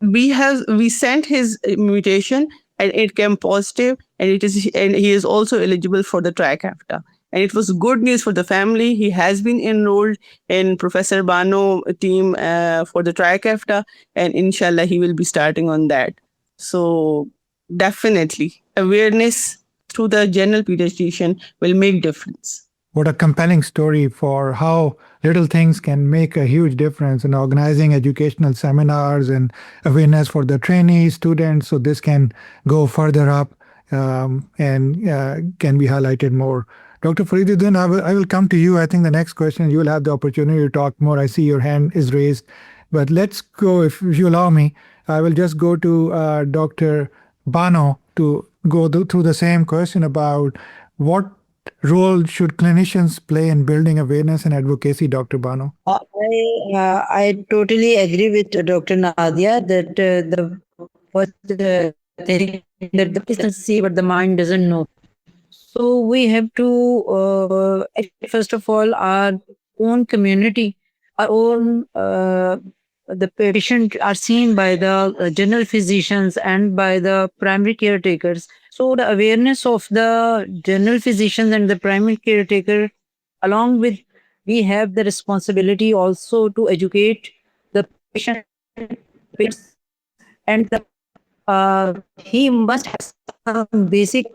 we sent his mutation, and it came positive, and he is also eligible for the Trikafta. And it was good news for the family. He has been enrolled in Professor Bano team for the Trikafta, and inshallah he will be starting on that. So definitely awareness through the general pediatrician will make difference. What a compelling story for how little things can make a huge difference in organizing educational seminars and awareness for the trainees, students, so this can go further up and can be highlighted more. Dr. Fareeduddin, I will come to you. I think the next question, you will have the opportunity to talk more. I see your hand is raised. But let's go, if you allow me, I will just go to Dr. Bano to go through the same question about what role should clinicians play in building awareness and advocacy, Dr. Bano? I totally agree with Dr. Nadia that the first thing that the person see but the mind doesn't know. So we have to first of all our own community, our own the patient are seen by the general physicians and by the primary caretakers. So the awareness of the general physicians and the primary caretaker, along with we have the responsibility also to educate the patient, and he must have some basic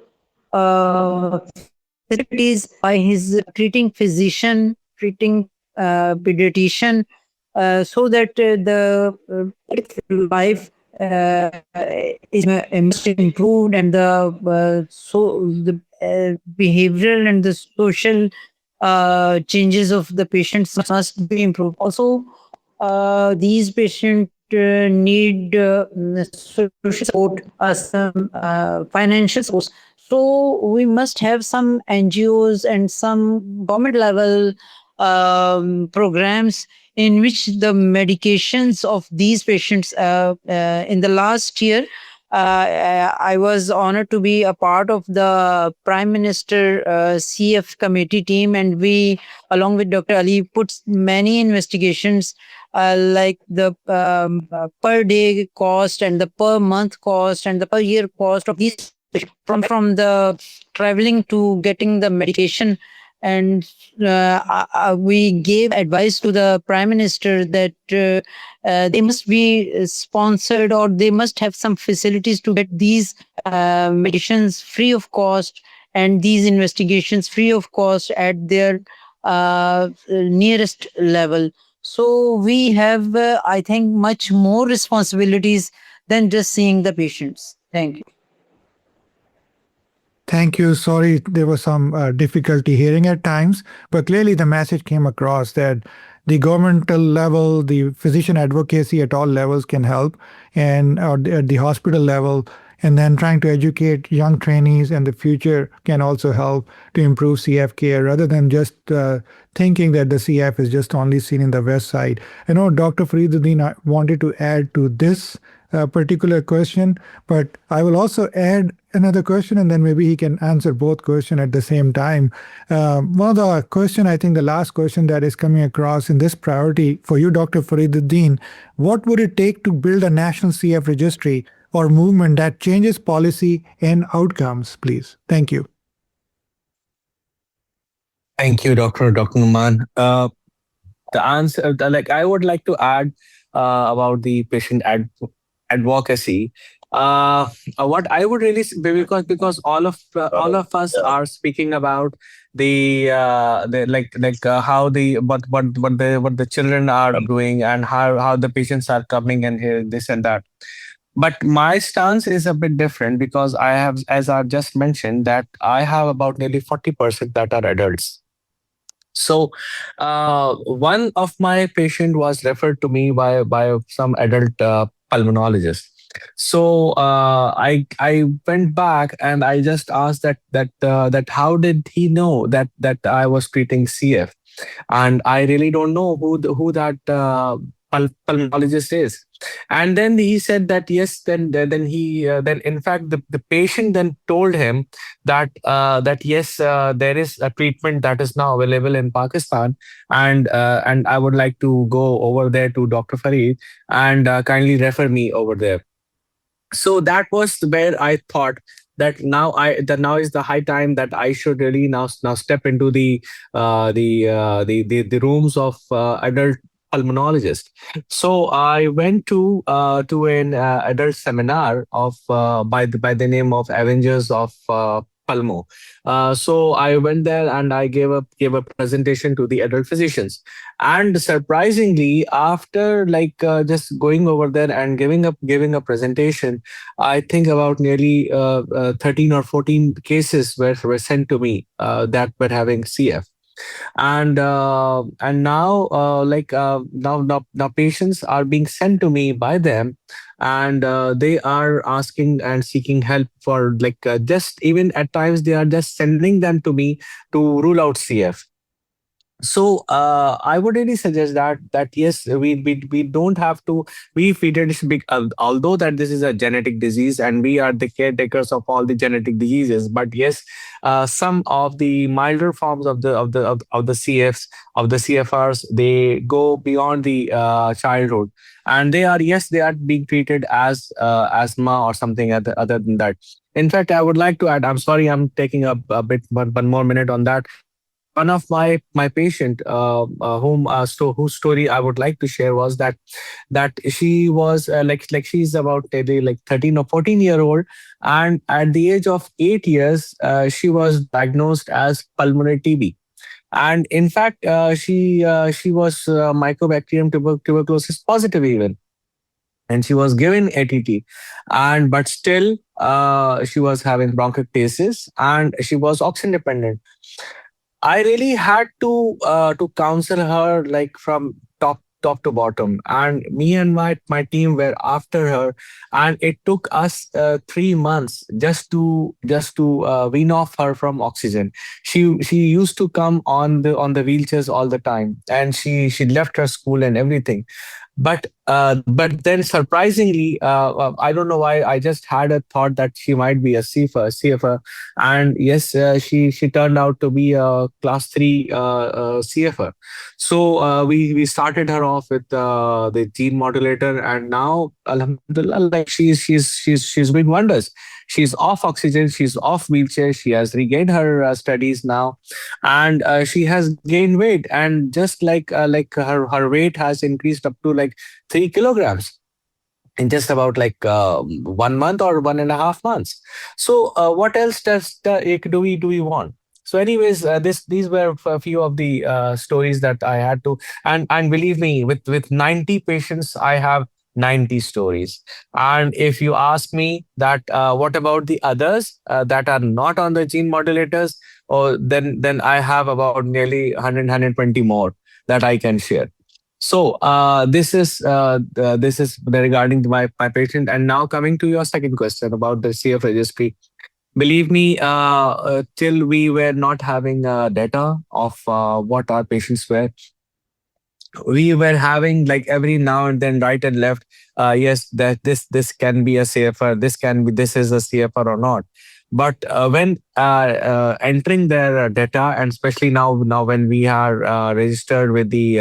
facilities by his treating physician, treating pediatrician, so that the life is much improved, and the behavioral and the social changes of the patients must be improved. Also, these patients need social support, some financial support. So we must have some NGOs and some government level programs in which the medications of these patients in the last year, I was honored to be a part of the Prime Minister CF committee team, and we, along with Dr. Ali, put many investigations like the per day cost and the per month cost and the per year cost of these from the traveling to getting the medication. And we gave advice to the Prime Minister that they must be sponsored, or they must have some facilities to get these medicines free of cost and these investigations free of cost at their nearest level. So we have, I think, much more responsibilities than just seeing the patients. Thank you. Thank you. Sorry, there was some difficulty hearing at times, but clearly the message came across that the governmental level, the physician advocacy at all levels can help, and at the hospital level, and then trying to educate young trainees and the future can also help to improve CF care rather than just thinking that the CF is just only seen in the west side. I know Dr. Fareeduddin wanted to add to this particular question, but I will also add another question, and then maybe he can answer both questions at the same time. One of the question, I think the last question that is coming across in this priority for you, Dr. Fareeduddin, what would it take to build a national CF registry or movement that changes policy and outcomes, please? Thank you. Thank you, Dr. Nauman. The answer, I would like to add about the patient advocacy. What I would really because all of us are speaking about the how the what the children are doing, and how the patients are coming and here this and that. But my stance is a bit different, because I have, as I just mentioned, that I have about nearly 40% that are adults. So one of my patient was referred to me by some adult pulmonologist. So I went back and I just asked that how did he know that I was treating CF, and I really don't know who that pulmonologist is. And then he said that yes, then in fact the patient then told him that yes, there is a treatment that is now available in Pakistan, and I would like to go over there to Dr. Fareed, and kindly refer me over there. So that was where I thought that now is the high time that I should really now step into the rooms of adult pulmonologist. So I went to an adult seminar of by the name of Avengers of Pulmo. So I went there and I gave a presentation to the adult physicians. And surprisingly, after just going over there and giving a presentation, I think about nearly 13 or 14 cases were sent to me that were having CF. And now now patients are being sent to me by them, and they are asking and seeking help for just even at times they are just sending them to me to rule out CF. So I would really suggest that yes, we don't have to be pediatricians although that this is a genetic disease and we are the caretakers of all the genetic diseases. But yes, some of the milder forms of the CFs, of the CFRs, they go beyond the childhood, and they are being treated as asthma or something other than that. In fact, I would like to add, I'm sorry, I'm taking up a bit one more minute on that. One of my patient whose story I would like to share was that she was she's about maybe 13 or 14-year old, and at the age of 8 years she was diagnosed as pulmonary TB. And in fact she was mycobacterium tuberculosis positive even, and she was given ATT, and but still she was having bronchiectasis and she was oxygen dependent. I really had to counsel her from top to bottom, and me and my team were after her, and it took us 3 months just to wean off her from oxygen. She used to come on the wheelchairs all the time, and she left her school and everything. But then surprisingly, I don't know why, I just had a thought that she might be a CFR, and yes, she turned out to be a class 3 CFR. So we started her off with the gene modulator, and now alhamdulillah, she's doing wonders. She's off oxygen, she's off wheelchair, she has regained her studies now, and she has gained weight, and just her weight has increased up to 3 kilograms in just about 1 month or 1.5 months. So what else do we want? So anyways, these were a few of the stories that I had to, and believe me, with 90 patients I have 90 stories. And if you ask me that what about the others that are not on the gene modulators, or then I have about nearly 120 more that I can share. So this is regarding to my patient. And now coming to your second question about the CF registry. Believe me, till we were not having data of what our patients were, we were having every now and then, right and left, yes, that this can be a CFR, this is a CFR or not. But when entering their data, and especially now when we are registered with the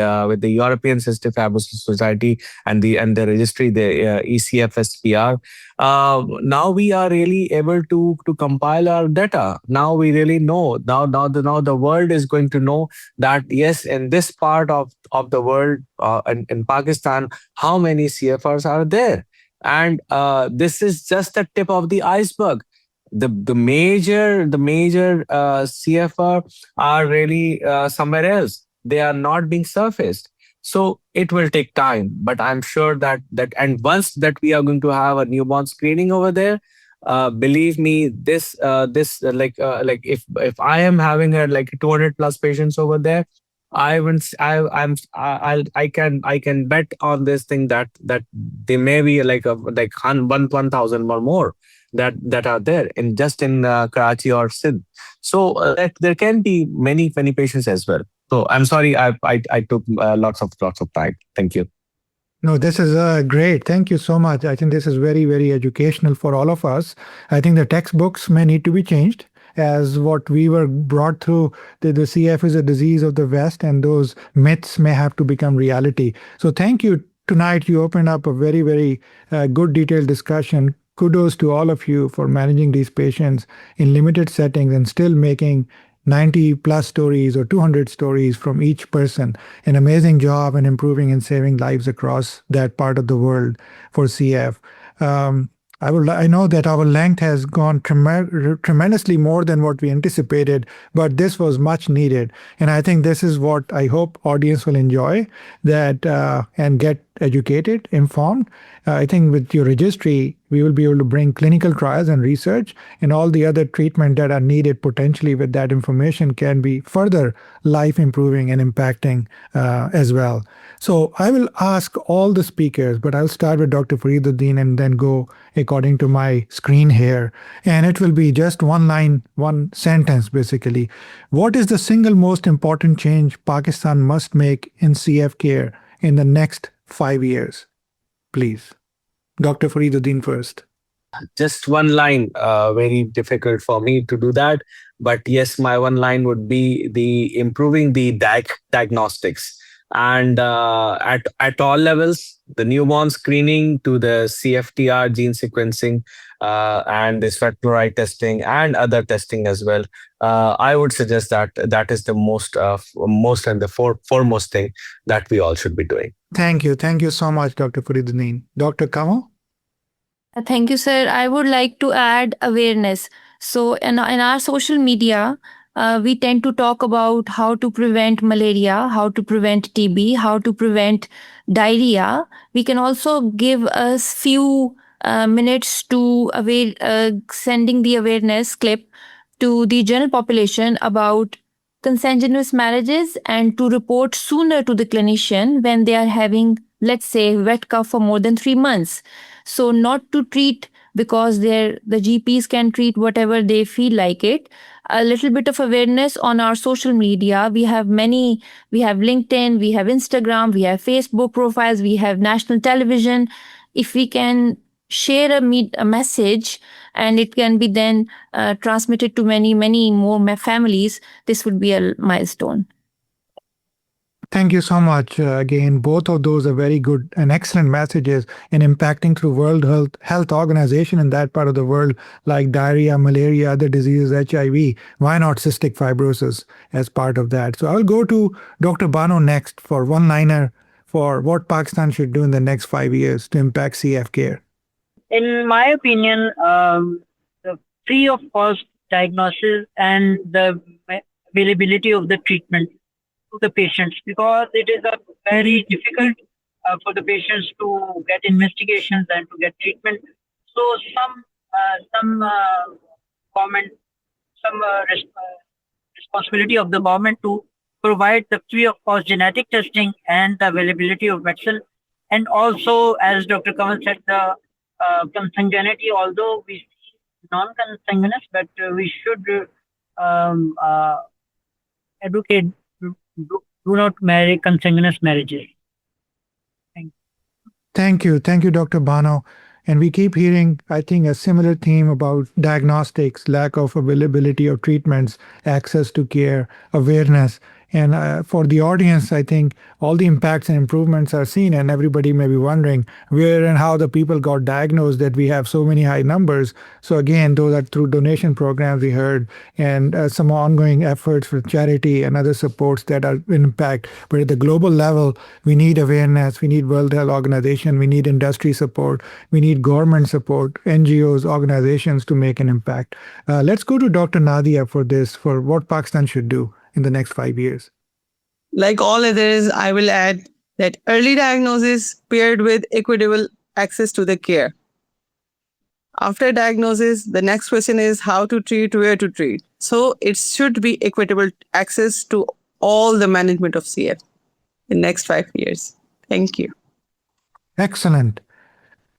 European Cystic Fibrosis Society and the registry, the ECFSPR, now we are really able to compile our data. Now we really know. Now the world is going to know that yes, in this part of the world, in Pakistan, how many CFRs are there. And this is just the tip of the iceberg. The major CFR are really somewhere else. They are not being surfaced. So it will take time, but I'm sure and once that we are going to have a newborn screening over there, believe me, like if I am having like 200 plus patients over there, I will I can bet on this thing that there may be like 1,000 or more that are there in just in Karachi or Sindh. So there can be many patients as well. So I'm sorry, I took lots of time. Thank you. No, this is great. Thank you so much. I think this is very, very educational for all of us. I think the textbooks may need to be changed as what we were brought through. The CF is a disease of the West, and those myths may have to become reality. So thank you. Tonight, you opened up a very, very good detailed discussion. Kudos to all of you for managing these patients in limited settings and still making 90 plus stories or 200 stories from each person. An amazing job in improving and saving lives across that part of the world for CF. I know that our length has gone tremendously more than what we anticipated, but this was much needed. And I think this is what I hope audience will enjoy, that and get educated, informed. I think with your registry, we will be able to bring clinical trials and research, and all the other treatment that are needed potentially with that information can be further life improving and impacting as well. So I will ask all the speakers, but I'll start with Dr. Fareeduddin and then go according to my screen here. And it will be just one line, one sentence basically. What is the single most important change Pakistan must make in CF care in the next 5 years? Please. Dr. Fareeduddin first. Just one line, very difficult for me to do that. But yes, my one line would be the improving the diagnostics. And at all levels, the newborn screening to the CFTR gene sequencing and the sweat chloride testing and other testing as well. I would suggest that is the most and the foremost thing that we all should be doing. Thank you. Thank you so much, Dr. Fareeduddin. Dr. Kamal? Thank you, sir. I would like to add awareness. So in our social media, we tend to talk about how to prevent malaria, how to prevent TB, how to prevent diarrhea. We can also give us few minutes to sending the awareness clip to the general population about consanguineous marriages and to report sooner to the clinician when they are having, let's say, wet cough for more than 3 months. So not to treat because the GPs can treat whatever they feel like it. A little bit of awareness on our social media. We have LinkedIn, we have Instagram, we have Facebook profiles, we have national television. If we can share a message and it can be then transmitted to many more families, this would be a milestone. Thank you so much. Again, both of those are very good and excellent messages in impacting through World Health Organization in that part of the world, like diarrhea, malaria, other diseases, HIV. Why not cystic fibrosis as part of that? So I'll go to Dr. Bano next for one-liner for what Pakistan should do in the next 5 years to impact CF care. In my opinion, the free of cost diagnosis and the availability of the treatment to the patients, because it is very difficult for the patients to get investigations and to get treatment. So some responsibility of the government to provide the free of cost genetic testing and the availability of medicine, and also, as Dr. Kamal said, the consanguinity. Although we see non-consanguineous, but we should educate. Do not marry consanguineous marriages. Thank you, Dr. Bano. And we keep hearing, I think, a similar theme about diagnostics, lack of availability of treatments, access to care, awareness. And for the audience, I think all the impacts and improvements are seen, and everybody may be wondering where and how the people got diagnosed that we have so many high numbers. So again, those are through donation programs we heard, and some ongoing efforts for charity and other supports that are in impact. But at the global level, we need awareness, we need World Health Organization, we need industry support, we need government support, NGOs, organizations to make an impact. Let's go to Dr. Nadia for this, for what Pakistan should do in the next 5 years. Like all others, I will add that early diagnosis paired with equitable access to the care. After diagnosis, the next question is how to treat, where to treat. So it should be equitable access to all the management of CF in next 5 years. Thank you. Excellent.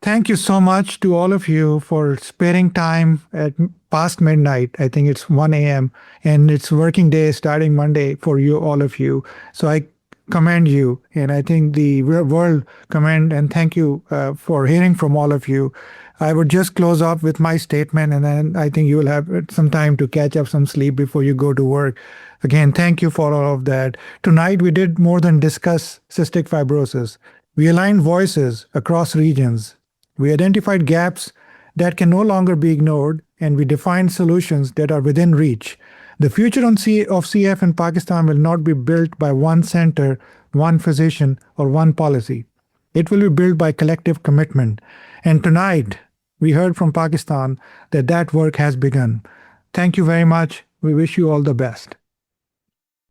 Thank you so much to all of you for sparing time at past midnight. I think it's 1 a.m. and it's working day starting Monday for you, all of you. So I commend you, and I think the world commend and thank you for hearing from all of you. I would just close off with my statement, and then I think you will have some time to catch up some sleep before you go to work. Again, thank you for all of that. Tonight, we did more than discuss cystic fibrosis. We aligned voices across regions. We identified gaps that can no longer be ignored, and we defined solutions that are within reach. The future of CF in Pakistan will not be built by one center, one physician, or one policy. It will be built by collective commitment. And tonight, we heard from Pakistan that that work has begun. Thank you very much. We wish you all the best.